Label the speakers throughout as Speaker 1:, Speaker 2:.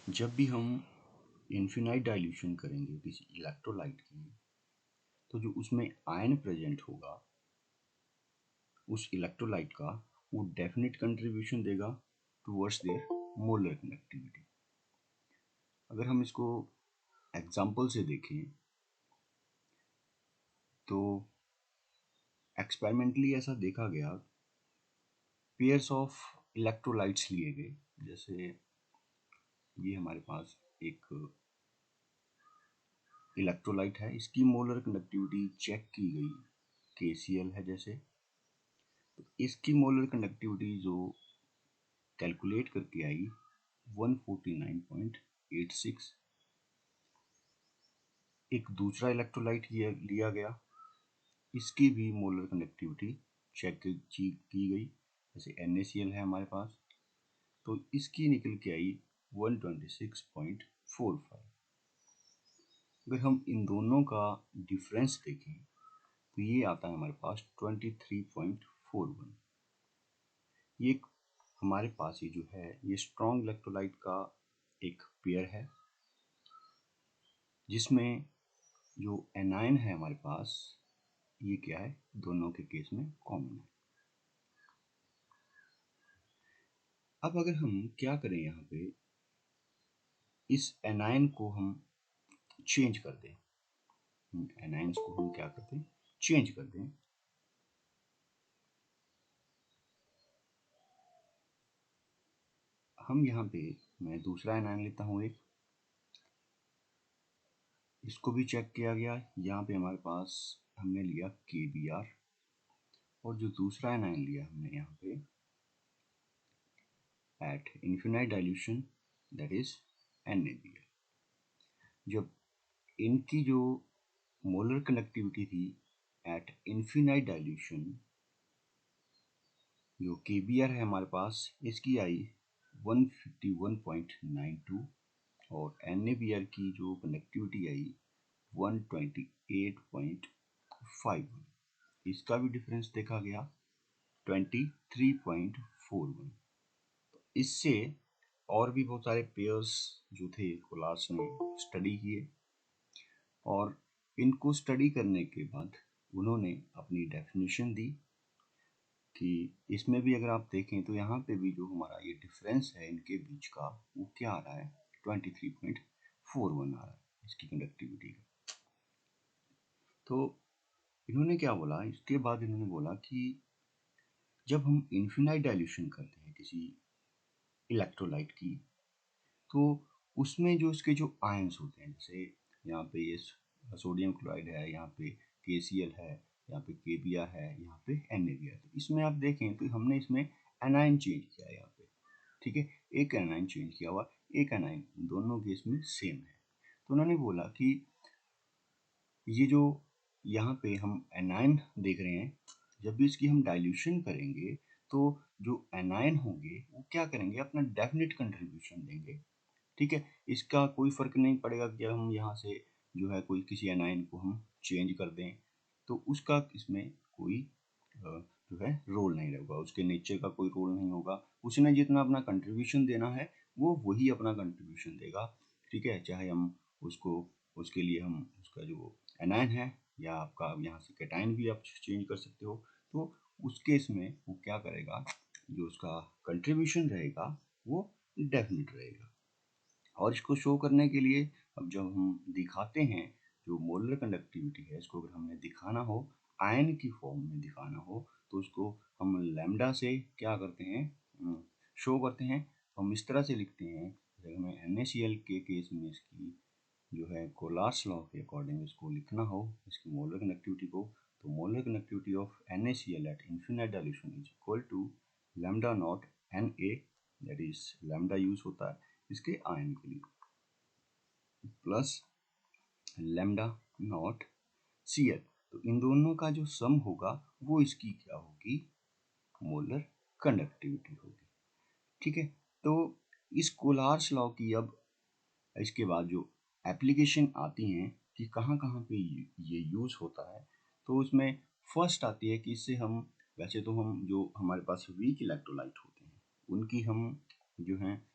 Speaker 1: जब भी हम इनफिनाइट डाइल्यूशन करेंगे किसी इलेक्ट्रोलाइट की, तो जो उसमें आयन प्रेजेंट होगा उस इलेक्ट्रोलाइट का, वो डेफिनेट कंट्रीब्यूशन देगा टुवर्ड्स देयर मोलर कंडक्टिविटी। अगर हम इसको एग्जाम्पल से देखें तो एक्सपेरिमेंटली ऐसा देखा गया, पेयर्स ऑफ इलेक्ट्रोलाइट्स लिए गए। जैसे ये हमारे पास एक इलेक्ट्रोलाइट है, इसकी मोलर कंडक्टिविटी चेक की गई, KCl है जैसे, तो इसकी मोलर कंडक्टिविटी जो कैलकुलेट करके आई 149.86। एक दूसरा इलेक्ट्रोलाइट लिया गया, इसकी भी मोलर कंडक्टिविटी चेक की गई, जैसे NaCl है हमारे पास, तो इसकी निकल के आई 126.45। अगर हम इन दोनों का डिफरेंस देखें तो ये आता है हमारे पास 23.41। ये हमारे पास ये जो है ये स्ट्रॉन्ग इलेक्ट्रोलाइट का एक पेयर है, जिसमें जो एनायन है हमारे पास, ये क्या है, दोनों के केस में कॉमन है। अब अगर हम क्या करें, यहाँ पे इस एनायन को हम चेंज कर दें, एनायंस को हम क्या करते हैं, चेंज कर दें। हम यहाँ पे, मैं दूसरा एनायन लेता हूँ एक, इसको भी चेक किया गया। यहाँ पे हमारे पास हमने लिया KBr, और जो दूसरा एनायन लिया हमने यहाँ पे at infinite dilution, that is NaBr। जब इनकी जो मोलर कंडक्टिविटी थी एट इन्फिनाइट डाइल्यूशन, जो KBr है हमारे पास, इसकी आई 151.92, और NaBr की जो कंडक्टिविटी आई 128.51। इसका भी डिफरेंस देखा गया 23.41। इससे और भी बहुत सारे पेयर्स जो थे कोलार्स ने स्टडी किए, और इनको स्टडी करने के बाद उन्होंने अपनी डेफिनेशन दी कि इसमें भी अगर आप देखें तो यहाँ पे भी जो हमारा ये डिफरेंस है इनके बीच का, वो क्या आ रहा है, 23.41 आ रहा है इसकी कंडक्टिविटी का। तो इन्होंने क्या बोला, इसके बाद इन्होंने बोला कि जब हम इन्फिनाइट डाइल्यूशन करते हैं किसी इलेक्ट्रोलाइट की, तो उसमें जो इसके जो आयंस होते हैं, जैसे यहाँ पे ये सोडियम क्लोराइड है, यहाँ पे KCl है, यहाँ पे KBr है, यहाँ पे NaBr है। तो इसमें आप देखें तो हमने इसमें एनायन चेंज किया है यहाँ पे, ठीक है, एक एनायन चेंज किया हुआ, एक एनायन दोनों केस में सेम है। तो उन्होंने बोला कि ये जो यहाँ पे हम एनायन देख रहे हैं, जब भी इसकी हम डाइल्यूशन करेंगे तो जो एनायन होंगे वो क्या करेंगे, अपना डेफिनेट कंट्रीब्यूशन देंगे, ठीक है। इसका कोई फर्क नहीं पड़ेगा कि हम यहाँ से जो है कोई किसी एनायन को हम चेंज कर दें, तो उसका इसमें कोई जो है रोल नहीं रहेगा, उसके नेचर का कोई रोल नहीं होगा। उसने जितना अपना कंट्रीब्यूशन देना है वो वही अपना कंट्रीब्यूशन देगा, ठीक है। चाहे हम उसको, उसके लिए हम उसका जो एनायन है, या आपका यहाँ से कैटायन भी आप चेंज कर सकते हो, तो उस केस में वो क्या करेगा, जो उसका कंट्रीब्यूशन रहेगा वो डेफिनेट रहेगा। और इसको शो करने के लिए अब जब हम दिखाते हैं जो मोलर कंडक्टिविटी है, इसको अगर हमने दिखाना हो, आयन की फॉर्म में दिखाना हो, तो उसको हम लैम्डा से क्या करते हैं, शो करते हैं। हम इस तरह से लिखते हैं, अगर हमें NaCl के केस में इसकी जो है कोलार्स लॉ के अकॉर्डिंग इसको लिखना हो, इसकी मोलर कंडक्टिविटी को, तो molar conductivity of NaCl at infinite dilution is equal to lambda naught Na, that is lambda use होता है इसके आयन के लिए, प्लस लैम्डा नॉट Cl। तो इन दोनों का जो सम होगा वो इसकी क्या होगी, मोलर कंडक्टिविटी होगी, ठीक है। तो इस कोलार्स लॉ की अब इसके बाद जो एप्लीकेशन आती हैं कि कहाँ कहाँ पे ये यूज़ होता है, तो उसमें फर्स्ट आती है कि इससे हम, वैसे तो हम जो हमारे पास वीक इलेक्ट्रोलाइट होते हैं उनकी हम जो हैं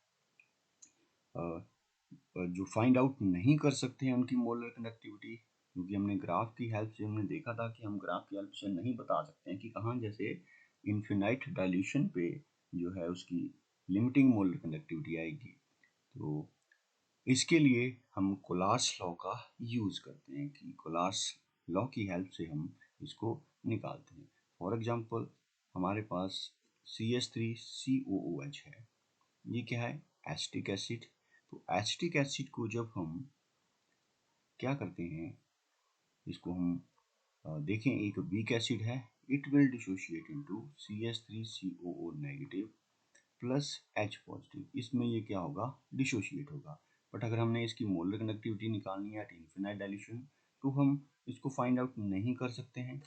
Speaker 1: जो फाइंड आउट नहीं कर सकते हैं उनकी मोलर कंडक्टिविटी, क्योंकि हमने ग्राफ की हेल्प से हमने देखा था कि हम ग्राफ की हेल्प से नहीं बता सकते हैं कि कहाँ जैसे इन्फिनाइट डाइल्यूशन पे जो है उसकी लिमिटिंग मोलर कंडक्टिविटी आएगी। तो इसके लिए हम कोलार्स लॉ का यूज़ करते हैं कि कोलार्स लॉ की हेल्प से हम इसको निकालते हैं। फॉर एग्जांपल हमारे पास CH3COOH है, ये क्या है? Acetic acid. तो एसिटिक एसिड को जब हम क्या करते हैं, इसको हम देखें, एक वीक एसिड है, it will dissociate into CH3COO negative plus H positive, इसमें ये क्या होगा? डिसोशिएट होगा। बट अगर हमने इसकी मोलर कंडक्टिविटी निकालनी है एट इन्फिनाइट डाइल्यूशन, तो हम इसको फाइंड आउट नहीं कर सकते हैं।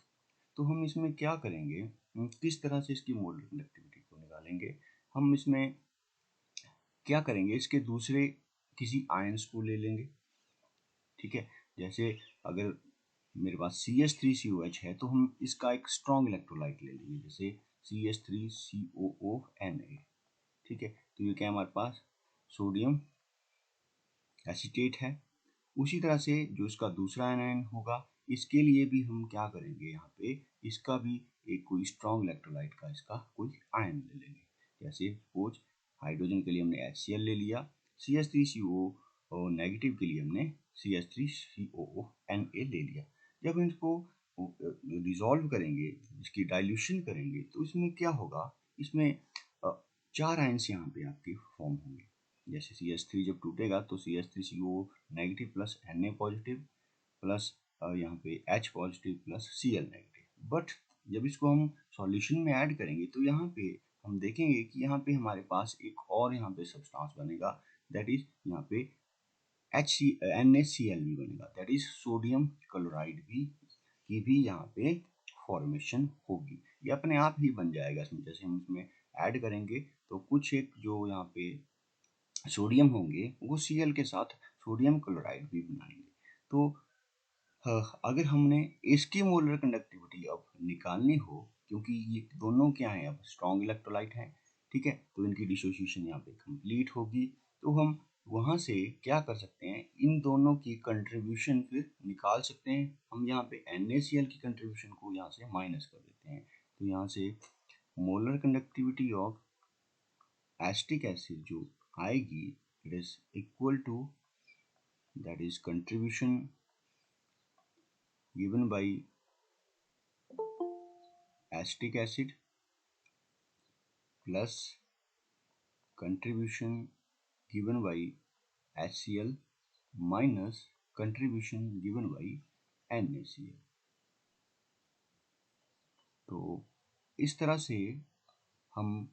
Speaker 1: तो हम इसमें क्या करेंगे, किस तरह से इसकी मोलर कंडक्टिविटी को निकालेंगे? हम इसमें क्या करेंगे, इसके दूसरे किसी आयंस को ले लेंगे। ठीक है, जैसे अगर मेरे पास CH3COH है तो हम इसका एक स्ट्रॉन्ग इलेक्ट्रोलाइट ले लेंगे, जैसे CH3COONA। ठीक है, तो ये क्या हमारे पास सोडियम एसीटेट है। उसी तरह से जो इसका दूसरा आयन होगा, इसके लिए भी हम क्या करेंगे, यहाँ पे इसका भी एक कोई स्ट्रॉन्ग इलेक्ट्रोलाइट का इसका कोई आयन ले लेंगे। जैसे सपोज हाइड्रोजन के लिए हमने HCl ले लिया, CH3CO नेगेटिव के लिए हमने CH3COONA ले लिया। जब इसको डिसॉल्व करेंगे, इसकी डाइल्यूशन करेंगे, तो इसमें क्या होगा, इसमें 4 आयन्स यहाँ पे आपके फॉर्म होंगे। जैसे CH3 जब टूटेगा तो CH3CO negative plus Na positive plus यहाँ पे H positive plus Cl negative. But जब इसको हम सॉल्यूशन में ऐड करेंगे तो यहाँ पे हम देखेंगे कि यहाँ पे हमारे पास एक और यहाँ पे सब्सटेंस बनेगा, दैट इज यहाँ पे NaCl भी बनेगा, दैट इज सोडियम क्लोराइड भी की भी यहाँ पे फॉर्मेशन होगी। ये अपने आप ही बन जाएगा इसमें, जैसे हम इसमें ऐड करेंगे तो कुछ एक जो यहाँ पे सोडियम होंगे वो Cl के साथ सोडियम क्लोराइड भी बनाएंगे। तो अगर हमने इसकी मोलर कंडक्टिविटी अब निकालनी हो, क्योंकि ये दोनों क्या हैं, अब स्ट्रॉन्ग इलेक्ट्रोलाइट हैं, ठीक है, तो इनकी डिसोसिएशन यहाँ पे कंप्लीट होगी। तो हम वहाँ से क्या कर सकते हैं, इन दोनों की कंट्रीब्यूशन फिर निकाल सकते हैं। हम यहाँ पे NaCl की कंट्रीब्यूशन को यहाँ से माइनस कर देते हैं। तो यहाँ से molar conductivity of acetic acid जो आएगी, it is equal to, that is contribution given by acetic acid plus contribution given by HCl minus contribution given by NaCl। तो इस तरह से हम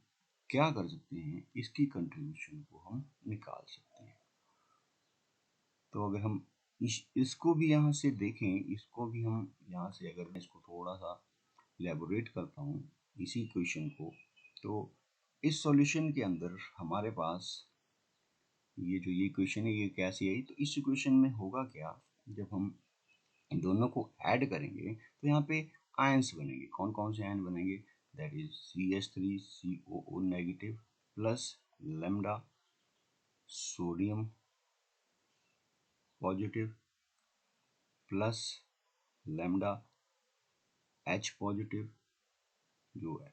Speaker 1: क्या कर सकते हैं, इसकी कंट्रीब्यूशन को हम निकाल सकते हैं। तो अगर हम इसको भी यहाँ से देखें, इसको भी हम यहाँ से अगर मैं इसको थोड़ा सा इलेबोरेट करता हूँ इसी क्वेश्चन को, तो इस सॉल्यूशन के अंदर हमारे पास ये क्वेश्चन है, ये कैसे आई, तो इस क्वेश्चन में होगा क्या, जब हम इन दोनों को ऐड करेंगे तो यहाँ पे आयंस बनेंगे। कौन कौन से आयन बनेंगे, that is CH3COO negative plus lambda sodium positive plus lambda H positive जो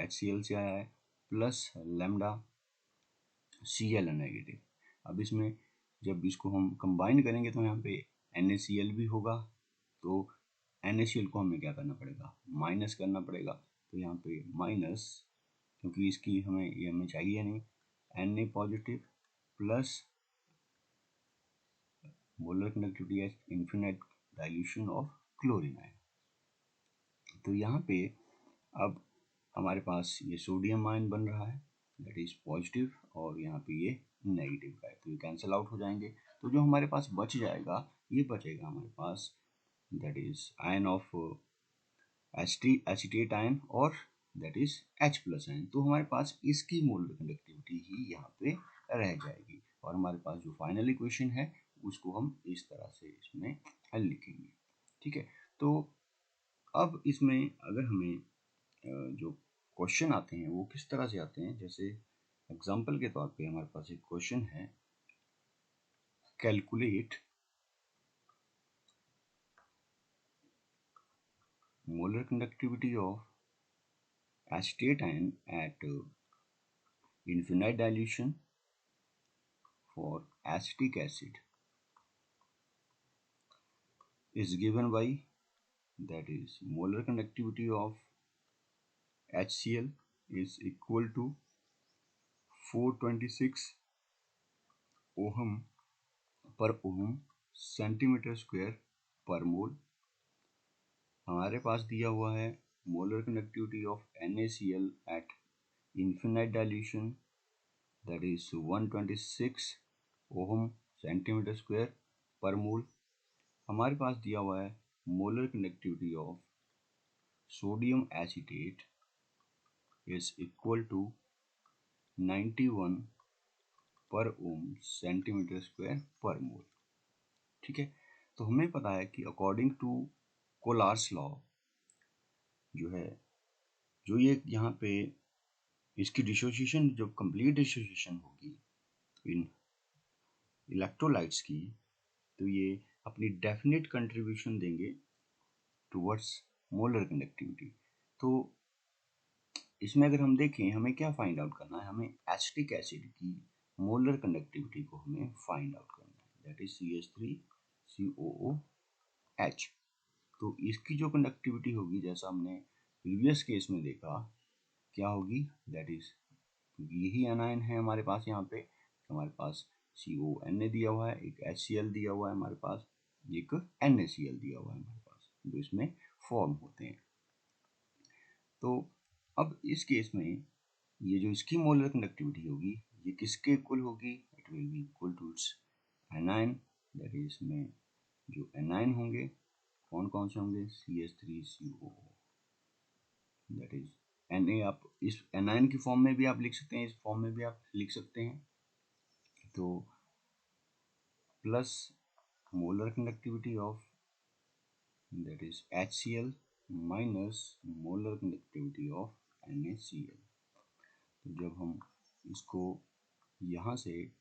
Speaker 1: HCl से आया है प्लस लैम्डा Cl नेगेटिव। अब इसमें जब इसको हम कंबाइन करेंगे तो यहाँ पे NaCl भी होगा, तो NaCl को हमें क्या करना पड़ेगा, माइनस करना पड़ेगा। तो यहाँ पे माइनस, क्योंकि इसकी ये हमें चाहिए नहीं, Na positive plus molar conductivity at infinite dilution of chlorine ion. तो यहाँ पे अब हमारे पास ये सोडियम आयन बन रहा है, दैट इज पॉजिटिव, और यहाँ पे ये नेगेटिव का है, तो ये कैंसिल आउट हो जाएंगे। तो जो हमारे पास बच जाएगा, ये बचेगा हमारे पास, that is ion of acetate ion, और that is H plus ion. तो हमारे पास इसकी मोलर कंडक्टिविटी ही यहाँ पे रह जाएगी, और हमारे पास जो फाइनल इक्वेशन है उसको हम इस तरह से इसमें लिखेंगे। ठीक है, तो अब इसमें अगर हमें जो क्वेश्चन आते हैं वो किस तरह से आते हैं, जैसे एग्जाम्पल के तौर पे हमारे पास एक क्वेश्चन है calculate molar conductivity of acetate ion at infinite dilution for acetic acid is given by, that is, molar conductivity of HCl is equal to 426 ohm per ohm centimetre square per mole. हमारे पास दिया हुआ है molar conductivity of NaCl at infinite dilution, that is 126 ohm centimetre square per mole. हमारे पास दिया हुआ है molar conductivity of sodium acetate is equal to 91 per Om centimetre square per mole. ठीक है, तो हमें पता है कि अकॉर्डिंग टू कोलार्स लॉ जो है, जो ये यहाँ पे इसकी डिसोसिएशन, जो कंप्लीट डिसोसिएशन होगी इन इलेक्ट्रोलाइट्स की, तो ये अपनी डेफिनेट कंट्रीब्यूशन देंगे टुवर्ड्स मोलर कंडक्टिविटी। तो इसमें अगर हम देखें, हमें क्या फाइंड आउट करना है, हमें एसिटिक एसिड की मोलर कंडक्टिविटी को हमें फाइंड आउट करना है, दैट इज CH3COOH। तो इसकी जो कंडक्टिविटी होगी, जैसा हमने प्रीवियस केस में देखा, क्या होगी, दैट इज, यही एनायन है हमारे पास यहाँ पे, हमारे पास CONa दिया हुआ है, एक HCl दिया हुआ है हमारे पास, एक NaCl दिया हुआ है हमारे पास, जो इसमें फॉर्म होते हैं। तो अब इस केस में ये जो इसकी मोलर कंडक्टिविटी होगी, ये किसके इक्वल होगी, it will be equal to its anion, that is, इसमें जो एनायन होंगे कौन कौन से होंगे, CH3COO, दैट इज Na। आप इस एनायन की फॉर्म में भी आप लिख सकते हैं, इस फॉर्म में भी आप लिख सकते हैं। तो plus molar conductivity of, that is HCl minus molar conductivity of NaCl। तो जब हम इसको यहाँ से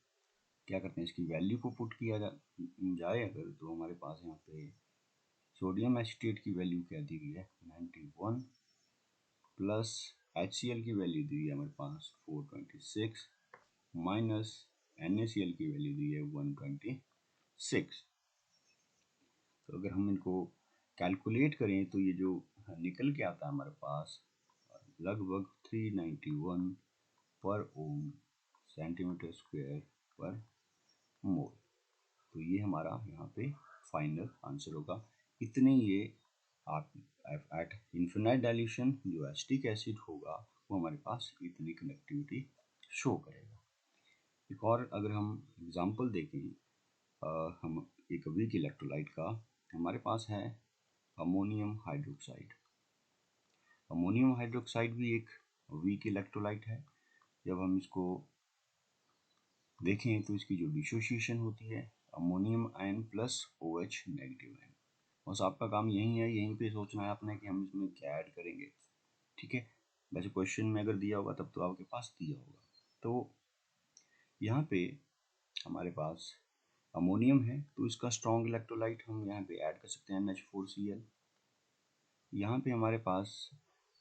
Speaker 1: क्या करते हैं, इसकी वैल्यू को पुट किया जाए अगर, तो हमारे पास यहाँ पे सोडियम एसीटेट की वैल्यू क्या दी गई है, 91, प्लस HCl की वैल्यू दी है हमारे पास 426, माइनस NaCl की वैल्यू दी है 126। तो अगर हम इनको कैलकुलेट करें तो ये जो निकल के आता है हमारे पास लगभग 391 पर ओम सेंटीमीटर स्क्वायर पर मोल। तो ये हमारा यहाँ पे फाइनल आंसर होगा। इतने ये आप एट इन्फिनाइट डाइल्यूशन जो एसिटिक एसिड होगा वो हमारे पास इतनी कनेक्टिविटी शो करेगा। एक और अगर हम एग्जांपल देखें, हम एक वीक इलेक्ट्रोलाइट का, हमारे पास है अमोनियम हाइड्रोक्साइड। अमोनियम हाइड्रोक्साइड भी एक वीक इलेक्ट्रोलाइट है। जब हम इसको देखें तो इसकी जो डिसोसिएशन होती है, ammonium ion plus OH negative ion, बस आपका काम यही है, यहीं पे सोचना है आपने कि हम इसमें क्या ऐड करेंगे। ठीक है, वैसे क्वेश्चन में अगर दिया होगा तब तो आपके पास दिया होगा। तो यहाँ पे हमारे पास अमोनियम है, तो इसका स्ट्रॉन्ग इलेक्ट्रोलाइट हम यहाँ पे ऐड कर सकते हैं NH4Cl। यहाँ पे हमारे पास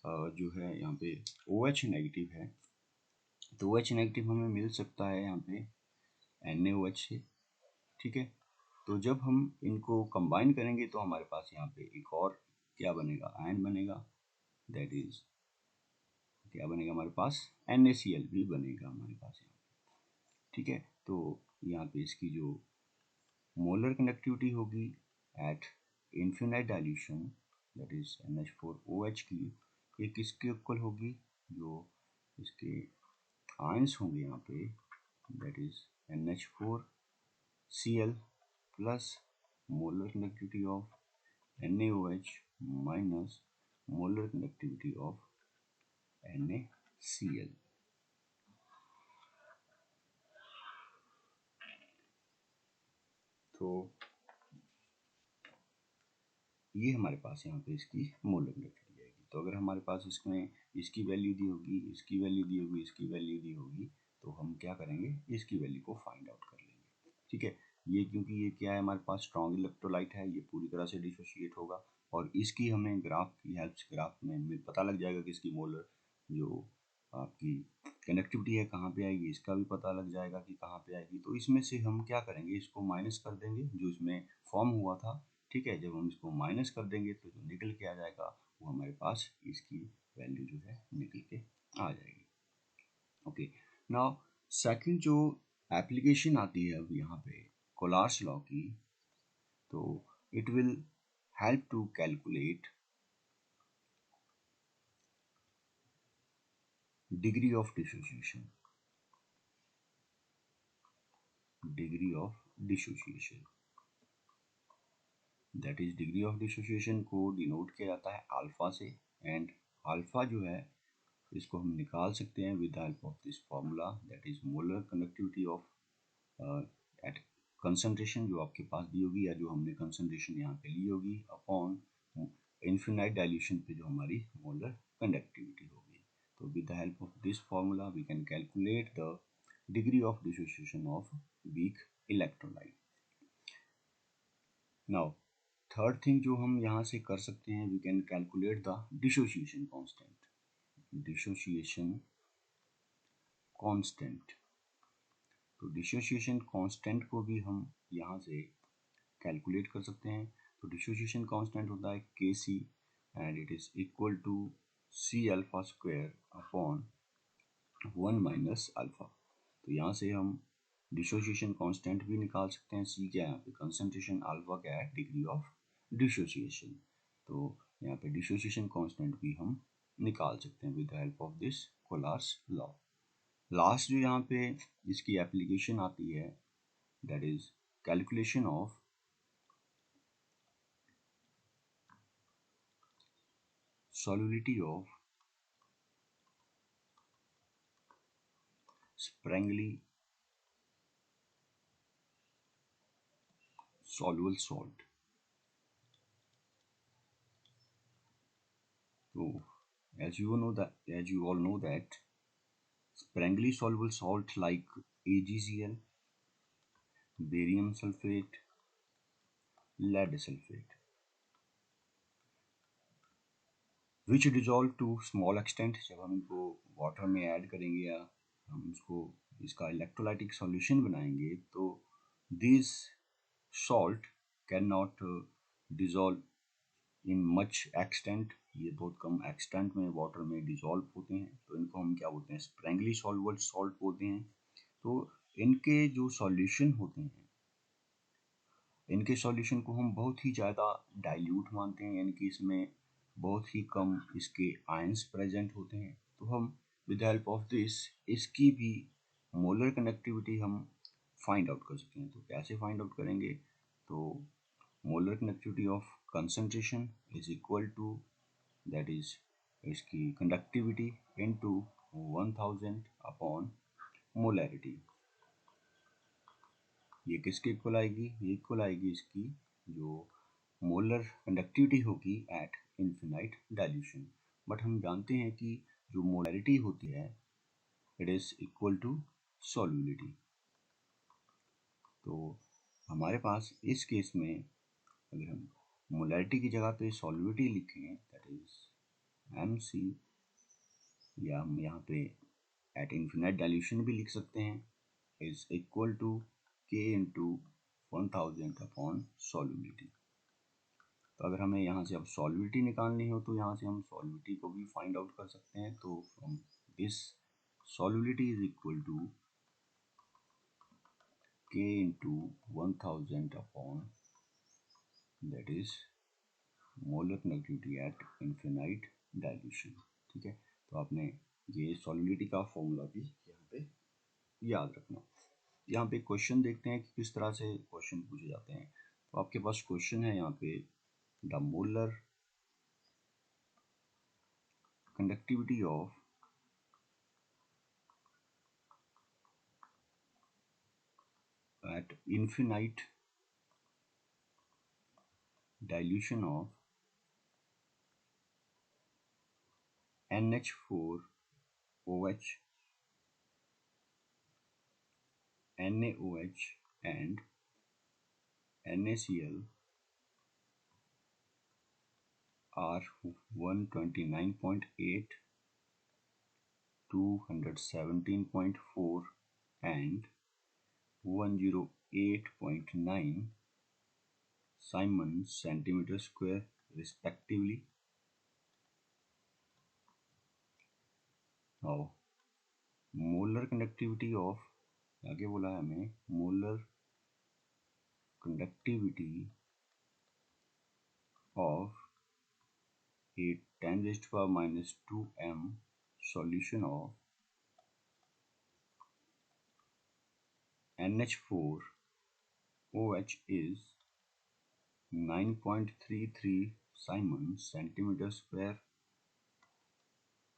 Speaker 1: जो है यहाँ पे OH नेगेटिव है, तो OH नेगेटिव हमें मिल सकता है यहाँ पे NaOH से। ठीक है, तो जब हम इनको कंबाइन करेंगे तो हमारे पास यहाँ पे एक और क्या बनेगा, आयन बनेगा, दैट इज क्या बनेगा हमारे पास, NaCl भी बनेगा हमारे पास यहाँ पे। ठीक है, तो यहाँ पे इसकी जो मोलर कंडक्टिविटी होगी at infinite dilution, that is NH4OH की, ये किसके इक्वल होगी, जो इसके आयंस होंगे यहाँ पे, that is NH4Cl plus molar conductivity of NaOH minus molar conductivity of NaCl। तो ये हमारे पास यहाँ पे इसकी मोलर कंडक्टिविटी आएगी। तो अगर हमारे पास इसमें इसकी वैल्यू दी होगी, इसकी वैल्यू दी होगी, इसकी वैल्यू दी होगी, तो हम क्या करेंगे, इसकी वैल्यू को फाइंड आउट कर लेंगे। ठीक है, ये क्योंकि ये क्या है, हमारे पास स्ट्रॉन्ग इलेक्ट्रोलाइट है, ये पूरी तरह से डिसोशिएट होगा और इसकी हमें ग्राफ की हेल्प से, ग्राफ में हमें पता लग जाएगा कि इसकी मोलर जो आपकी कनेक्टिविटी है कहाँ पे आएगी, इसका भी पता लग जाएगा कि कहाँ पे आएगी। तो इसमें से हम क्या करेंगे, इसको माइनस कर देंगे जो इसमें फॉर्म हुआ था, ठीक है। जब हम इसको माइनस कर देंगे तो जो निकल के आ जाएगा वो हमारे पास इसकी वैल्यू जो है निकल के आ जाएगी। ओके, नाउ सेकंड जो एप्लीकेशन आती है अब यहाँ पे कोलार्स लॉ की, तो it will help to calculate degree of dissociation, degree of dissociation, that is degree of dissociation को डिनोट किया जाता है अल्फा से, एंड अल्फा जो है इसको हम निकाल सकते हैं with the help of this formula, that is molar conductivity of at concentration जो आपके पास दी होगी या जो हमने कंसंट्रेशन यहाँ पे ली होगी अपॉन इन्फिनाइट डाइल्यूशन पे जो हमारी मोलर कंडक्टिविटी होगी। तो with the help of this formula we can calculate the degree of dissociation of weak electrolyte. Now third thing जो हम यहाँ से कर सकते हैं, we can calculate the dissociation constant, dissociation constant. तो डिसोसिएशन कांस्टेंट को भी हम यहाँ से कैलकुलेट कर सकते हैं। तो डिसोसिएशन कांस्टेंट होता है K C and it is equal to C alpha square upon 1 minus alpha. तो यहाँ से हम डिसोसिएशन कांस्टेंट भी निकाल सकते हैं। सी क्या है यहाँ पे कंसंट्रेशन, अल्फा क्या है डिग्री ऑफ डिसोसिएशन। तो यहाँ पे डिसोसिएशन कांस्टेंट भी हम निकाल सकते हैं with the help of this Kohlrausch law. Last जो यहाँ पे इसकी एप्लीकेशन आती है that is calculation of solubility of Sprengli soluble salt. So as you all know that Sprengli soluble salt like AgCl, barium sulfate, lead sulfate, which dissolve to small extent, जब हम इनको water में add करेंगे या हम इसको इसका electrolytic solution बनाएंगे तो this salt can not dissolve in much extent, ये बहुत कम एक्सटेंट में वाटर में डिजॉल्व होते हैं। तो इनको हम क्या बोलते हैं, स्प्रेंगली सॉल्युबल सॉल्ट बोलते हैं। तो इनके जो सॉल्यूशन होते हैं, इनके सॉल्यूशन को हम बहुत ही ज़्यादा डाइल्यूट मानते हैं, यानी कि इसमें बहुत ही कम इसके आयंस प्रेजेंट होते हैं। तो हम with the help of this इसकी भी मोलर कनेक्टिविटी हम फाइंड आउट कर सकते हैं। तो कैसे फाइंड आउट करेंगे, तो molar connectivity of concentration is equal to that is इसकी कंडक्टिविटी इनटू 1000 अपॉन मोलैरिटी। ये किसके इक्वल आएगी, ये इक्वल आएगी इसकी जो मोलर कंडक्टिविटी होगी एट इन्फिनाइट डाइल्यूशन। बट हम जानते हैं कि जो मोलैरिटी होती है it is equal to solubility. तो हमारे पास इस केस में अगर हम मोलैरिटी की जगह पे सॉल्युबिलिटी लिखें दैट इज MC, या हम यहाँ पे एट इन्फिनाइट डाइल्यूशन भी लिख सकते हैं, is equal to K into 1000 upon solubility. तो अगर हमें यहाँ से अब सॉल्युबिलिटी निकालनी हो तो यहाँ से हम सॉल्युबिलिटी को भी फाइंड आउट कर सकते हैं। तो from this solubility is equal to K into 1000 upon that is molar connectivity at infinite dilution. ठीक है, तो आपने ये सॉल्युबिलिटी का फॉर्मूला भी यहाँ पे याद रखना। यहाँ पे क्वेश्चन देखते हैं कि किस तरह से क्वेश्चन पूछे जाते हैं। तो आपके पास क्वेश्चन है यहाँ पे the molar conductivity of at infinite dilution of NH4OH, NaOH and NaCl are 129.8, 217.4 and 108.9 Siemens centimeter square respectively. Now molar conductivity of, आगे बोला है हमें molar conductivity of a 10⁻² m solution of NH4OH is 9.33 Siemens centimeter square.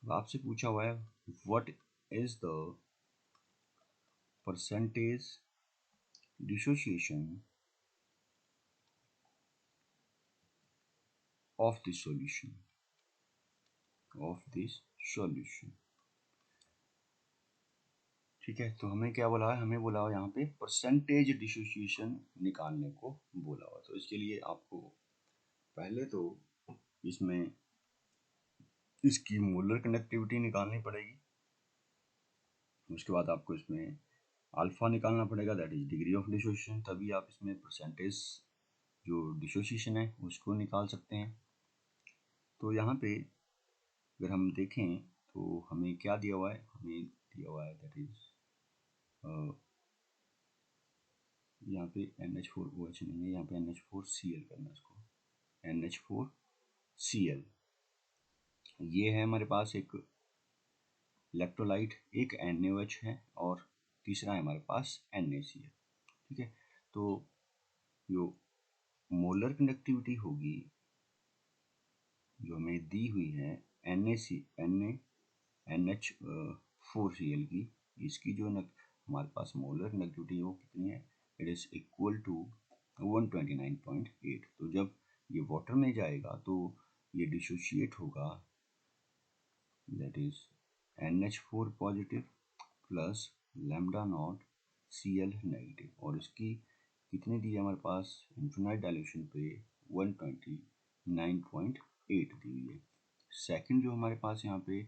Speaker 1: आपसे पूछा हुआ है what is the percentage dissociation of this solution, ठीक है। तो हमें क्या बोला है, हमें बोला हुआ यहाँ पे परसेंटेज डिसोसिएशन निकालने को बोला हुआ। तो इसके लिए आपको पहले तो इसमें इसकी मोलर कंडक्टिविटी निकालनी पड़ेगी, उसके बाद आपको इसमें अल्फा निकालना पड़ेगा, that is degree of dissociation, तभी आप इसमें परसेंटेज जो डिसोसिएशन है उसको निकाल सकते हैं। तो यहाँ पे अगर हम देखें तो हमें क्या दिया हुआ है, हमें दिया हुआ है दैट इज यहाँ पे NH4OH नहीं है, यहाँ पे NH4Cl करना है इसको, NH4Cl। ये है हमारे पास एक इलेक्ट्रोलाइट, एक NaOH है और तीसरा है हमारे पास NaCl, ठीक है। तो जो मोलर कंडक्टिविटी होगी जो हमें दी हुई है NH4Cl की, इसकी जो हमारे पास मोलर कंडक्टिविटी वो कितनी है, इट इज इक्वल टू 129.8। तो जब ये वाटर में जाएगा तो ये डिसोशिएट होगा, that is NH4 positive plus lambda naught Cl negative, और इसकी कितनी दी है हमारे पास इन्फिनाइट डाइल्यूशन पे 129.8 दी हुई है। सेकंड जो हमारे पास यहाँ पे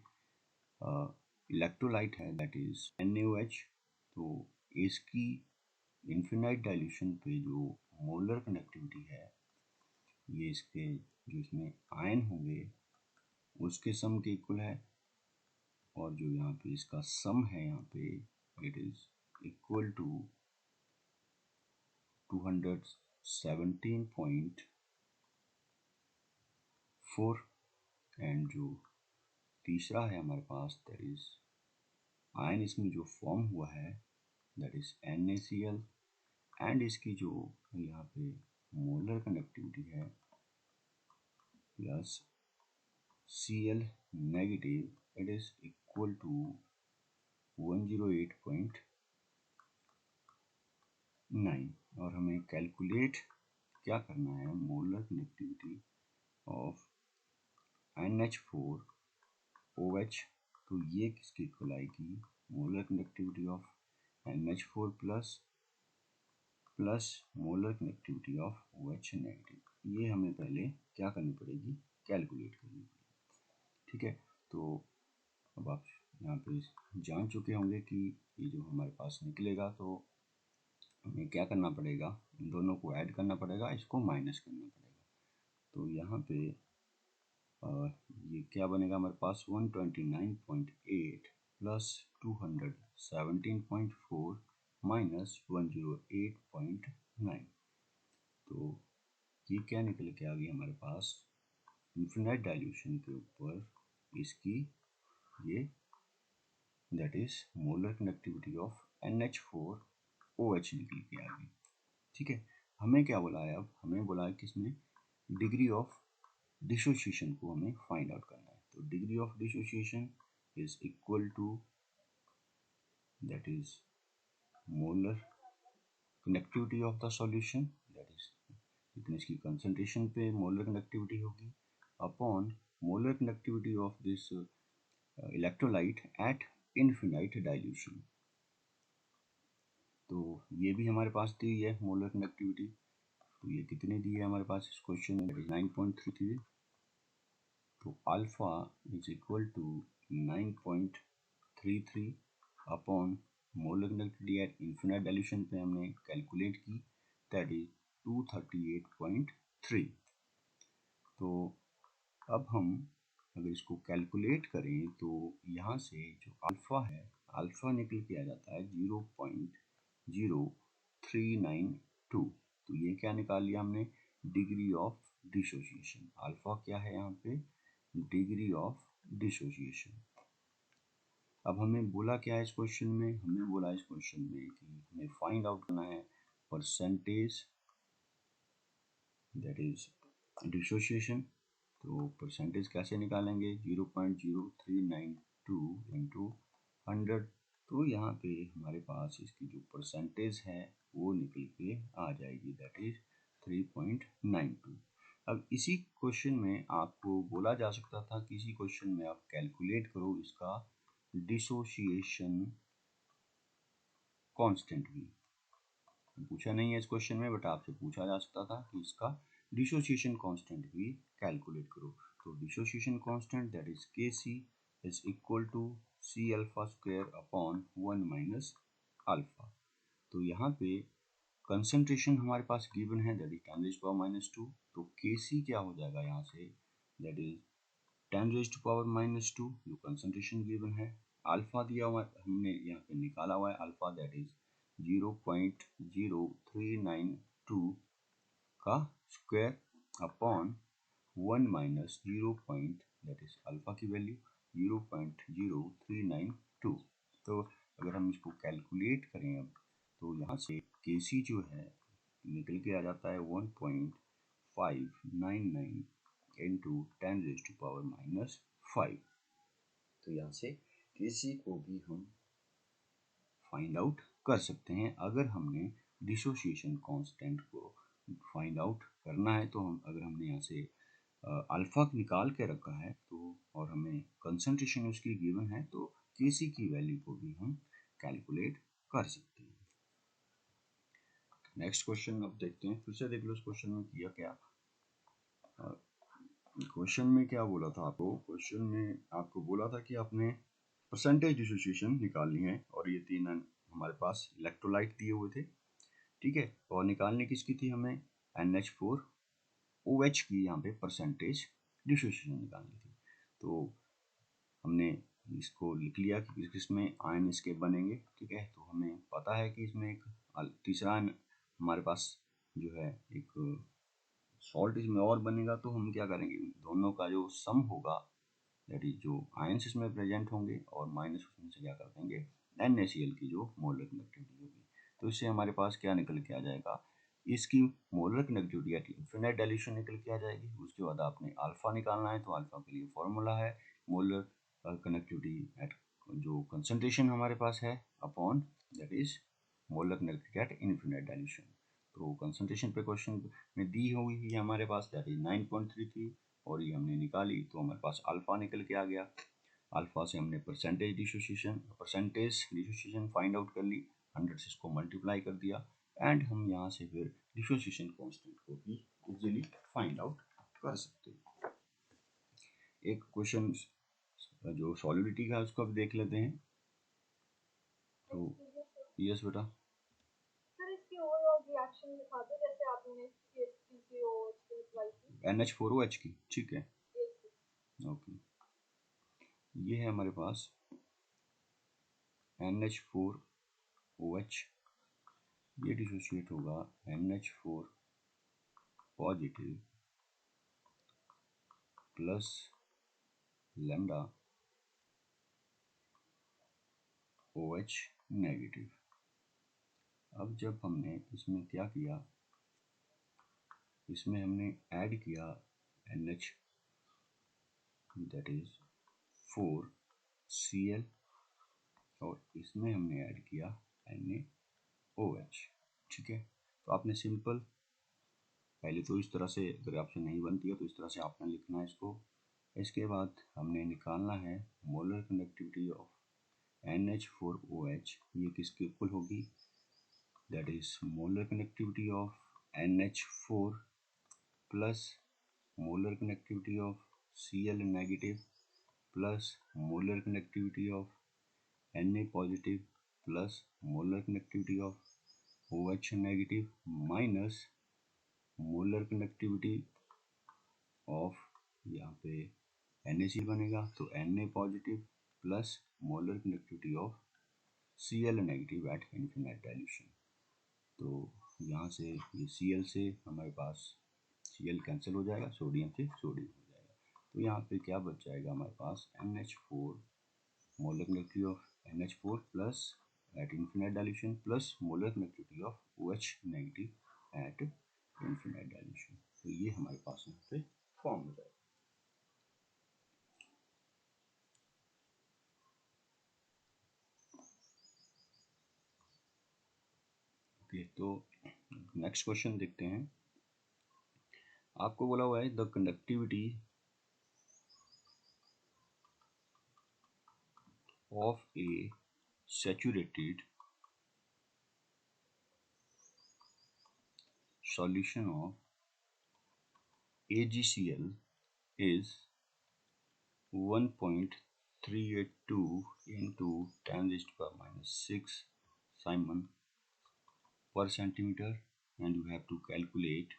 Speaker 1: इलेक्ट्रोलाइट है दैट इज NaOH, तो इसकी इन्फिनाइट डाइल्यूशन पे जो मोलर कंडक्टिविटी है ये इसके जो इसमें आयन होंगे उसके सम के इक्वल है, और जो यहाँ पे इसका सम है यहाँ पे it is equal to 217.4, and जो तीसरा है हमारे पास दैट इज आयन इसमें जो फॉर्म हुआ है दैट इज NaCl, एंड इसकी जो यहाँ पे मोलर कंडक्टिविटी है plus Cl negative, it is equal to 108.9। और हमें कैलकुलेट क्या करना है, मोलर कंडक्टिविटी ऑफ NH4OH, तो ये किसके इक्वल आएगी, molar conductivity of NH4 plus molar conductivity of OH negative. ये हमें पहले क्या करनी पड़ेगी, कैलकुलेट करनी पड़ेगी, ठीक है। तो अब आप यहाँ पे जान चुके होंगे कि ये जो हमारे पास निकलेगा, तो हमें क्या करना पड़ेगा, इन दोनों को ऐड करना पड़ेगा, इसको माइनस करना पड़ेगा। तो यहाँ पे ये क्या बनेगा हमारे पास 129.8 प्लस 217.4 माइनस 108.9, तो ये क्या निकल के आ गई हमारे पास इन्फिनाइट डाइल्यूशन के ऊपर इसकी ये that is molar conductivity of NH4OH निकल के आ गई, ठीक है। हमें क्या बोला है, अब हमें बोला है कि इसमें डिग्री ऑफ डिसोसिएशन को हमें फाइंड आउट करना है। तो degree of dissociation is equal to that is molar conductivity of the solution, that is जितनी इसकी कंसंट्रेशन पे मोलर कंडक्टिविटी होगी upon molar conductivity of this electrolyte at infinite dilution. तो ये भी हमारे पास दी है मोलर कंडक्टिविटी, तो ये कितने दिए हमारे पास इस क्वेश्चन में? 9.33। तो alpha is equal to 9.33 upon molar conductivity at infinite dilution पे हमने कैलकुलेट की, दैट इज 238.3। तो अब हम अगर इसको कैलकुलेट करें तो यहाँ से जो अल्फ़ा है, अल्फ़ा निकल के आ जाता है 0.0392। तो ये क्या निकाल लिया हमने? Degree of dissociation. अल्फ़ा क्या है यहाँ पे? Degree of dissociation. अब हमें बोला क्या है इस क्वेश्चन में? हमें बोला इस क्वेश्चन में कि हमें फाइंड आउट करना है परसेंटेज दैट इज डिसोसिएशन। तो परसेंटेज कैसे निकालेंगे? 0.0392 इंटू 100। तो यहाँ पे हमारे पास इसकी जो परसेंटेज है वो निकल के आ जाएगी, दैट इज 3.92। अब इसी क्वेश्चन में आपको बोला जा सकता था कि इसी क्वेश्चन में आप कैलकुलेट करो इसका डिसोसिएशन कांस्टेंट भी। पूछा नहीं है इस क्वेश्चन में, बट आपसे पूछा जा सकता था कि इसका डिसोसिएशन कांस्टेंट भी कैलकुलेट करो। तो dissociation constant that is Kc is equal to C alpha square upon 1 minus alpha. तो यहाँ पे कंसंट्रेशन हमारे पास गिवन है, that is 10 raise to power minus 2। तो Kc क्या हो जाएगा यहाँ से? That is 10 raise to power minus 2 जो कंसंट्रेशन गिवन है। अल्फा दिया हुआ हमने यहाँ पे निकाला हुआ है, अल्फा दैट इज 0.0392 का square upon 1 minus 0 that is alpha की वैल्यू 0.0392। तो अगर हम इसको कैलकुलेट करें अब, तो यहाँ से Kc जो है निकल के आ जाता है 1.599 into 10 raise to power minus 5। तो यहाँ से Kc को भी हम फाइंड आउट कर सकते हैं। अगर हमने डिसोसिएशन कांस्टेंट को फाइंड आउट करना है तो अगर हमने यहाँ से अल्फा निकाल के रखा है तो, और हमें कंसंट्रेशन उसकी गिवन है, तो Kc की वैल्यू को भी हम कैलकुलेट कर सकते हैं। नेक्स्ट क्वेश्चन अब देखते हैं, फिर से देख लो इस क्वेश्चन में किया क्या। क्वेश्चन में क्या बोला था आपको? क्वेश्चन में आपको बोला था कि आपने परसेंटेज डिसोसिएशन निकालनी है, और ये 3 हमारे पास इलेक्ट्रोलाइट दिए हुए थे, ठीक है। और निकालने किसकी थी? हमें NH4OH की यहाँ पे परसेंटेज डिसोसिएशन निकालनी थी। तो हमने इसको लिख लिया कि किसमें आयन इसके बनेंगे, ठीक है। तो हमें पता है कि इसमें एक तीसरा आयन हमारे पास जो है एक सॉल्ट इसमें और बनेगा। तो हम क्या करेंगे, दोनों का जो सम होगा, दैट इज जो आयंस इसमें प्रेजेंट होंगे और माइनस उसमें से क्या कर देंगे NaCl की जो मोलर कंडक्टिविटी होगी। तो इससे हमारे पास क्या निकल के आ जाएगा? इसकी molar conductivity at infinite dilution निकल के आ जाएगी। उसके बाद आपने अल्फा निकालना है, तो अल्फा के लिए फॉर्मूला है मोलर कंडक्टिविटी एट जो कंसंट्रेशन हमारे पास है upon that is molar conductivity at infinite dilution. तो कंसंट्रेशन पे क्वेश्चन में दी हुई है हमारे पास, दैट इज 9.33, और ये हमने निकाली तो हमारे पास अल्फा निकल के आ गया। अल्फा से हमने परसेंटेज डिसोसिएशन फाइंड आउट कर ली, 100 से इसको मल्टीप्लाई कर दिया, एंड हम यहाँ से फिर डिसोसिएशन कांस्टेंट को भी इजीली फाइंड आउट कर सकते हैं। एक क्वेश्चन जो सॉलिडिटी का है उसको अब देख लेते हैं। तो यस बेटा, NH4OH की, ठीक है, ओके। ये है हमारे पास NH4OH, ये डिसोसिएट होगा NH4 positive plus lambda OH negative. अब जब हमने इसमें क्या किया, इसमें हमने ऐड किया NH दैट इज 4Cl, और इसमें हमने ऐड किया NaOH, ठीक है। तो आपने सिंपल पहले तो इस तरह से, अगर आपसे नहीं बनती है तो इस तरह से आपने लिखना है इसको। इसके बाद हमने निकालना है मोलर कंडक्टिविटी ऑफ NH4OH, ये किसके इक्वल होगी? That is molar conductivity of NH4 plus molar connectivity of Cl negative plus molar connectivity of Na positive plus molar connectivity of OH negative minus molar connectivity of, यहाँ पे NaCl बनेगा तो Na positive plus molar connectivity of Cl negative at infinite dilution. तो यहाँ से ये Cl से हमारे पास Cl कैंसिल हो जाएगा, सोडियम से सोडियम हो जाएगा। तो यहाँ पे क्या बच जाएगा हमारे पास NH4 molar connectivity of NH4 plus at infinite dilution plus molar connectivity of OH negative at infinite dilution. तो ये हमारे पास यहाँ पे फॉर्म हो जाएगा। ओके, तो नेक्स्ट क्वेश्चन देखते हैं। आपको बोला हुआ है the conductivity of A saturated solution of AgCl is 1.382 into 10⁻⁶ Simon per centimeter, and you have to calculate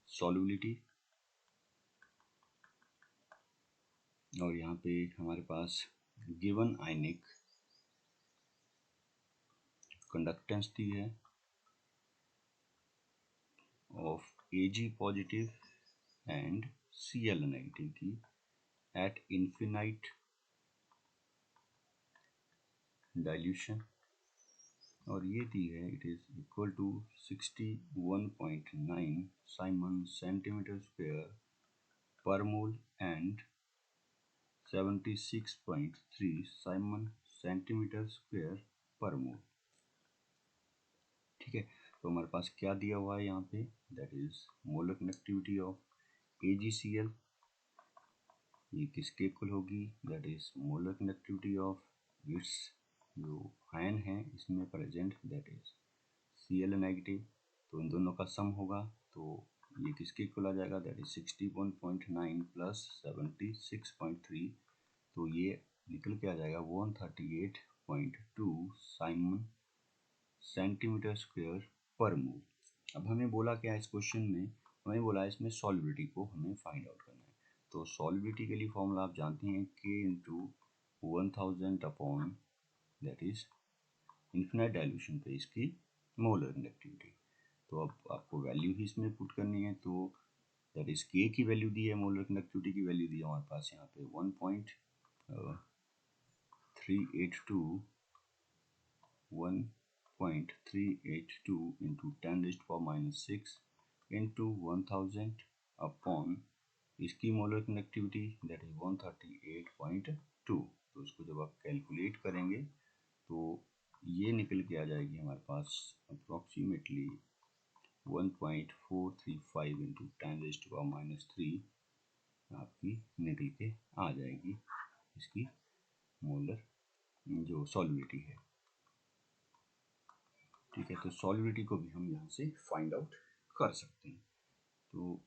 Speaker 1: solubility। और यहाँ पे हमारे पास गिवन आयनिक कंडक्टेंस दी है of Ag positive and Cl negative की एट इन्फिनाइट डाइल्यूशन, और ये दी है it is equal to 61.9 siemens centimetre square per mole and 76.3 siemens centimetre square per mole. ठीक है, तो हमारे पास क्या दिया हुआ है यहाँ पे, that is molar connectivity of AgCl, ये किसके इक्वल होगी, that is molar connectivity of its जो आयन है इसमें present, that is Cl negative. तो इन दोनों का सम होगा तो ये किसके इक्वल आ जाएगा, दैट इज 61.9 प्लस 76.3, तो ये निकल के आ जाएगा 138.2 साइमन सेंटीमीटर स्क्वायर पर मोल। अब हमें बोला क्या है इस क्वेश्चन में, हमें बोला है इसमें सॉल्युबिलिटी को हमें फाइंड आउट करना है। तो सॉल्युबिलिटी के लिए फॉर्मूला आप जानते हैं K into 1000 upon that is infinite dilution पे इसकी मोलर कनेक्टिविटी। तो अब आपको वैल्यू ही इसमें पुट करनी है, तो दैट इज K की वैल्यू दी है, मोलर कनेक्टिविटी की वैल्यू दी है हमारे पास यहाँ पे 1.382 इंटू 10⁻⁶ इंटू 1000 अपॉन इसकी मोलर कनेक्टिविटी दैट इज 138.2। तो इसको जब आप कैलकुलेट करेंगे तो ये निकल के आ जाएगी हमारे पास अप्रॉक्सीमेटली 1.435 इंटू 10⁻³ आपकी निकल के आ जाएगी इसकी मोलर जो सॉल्युबिलिटी है। ठीक है, तो सॉल्युबिलिटी को भी हम यहाँ से फाइंड आउट कर सकते हैं। तो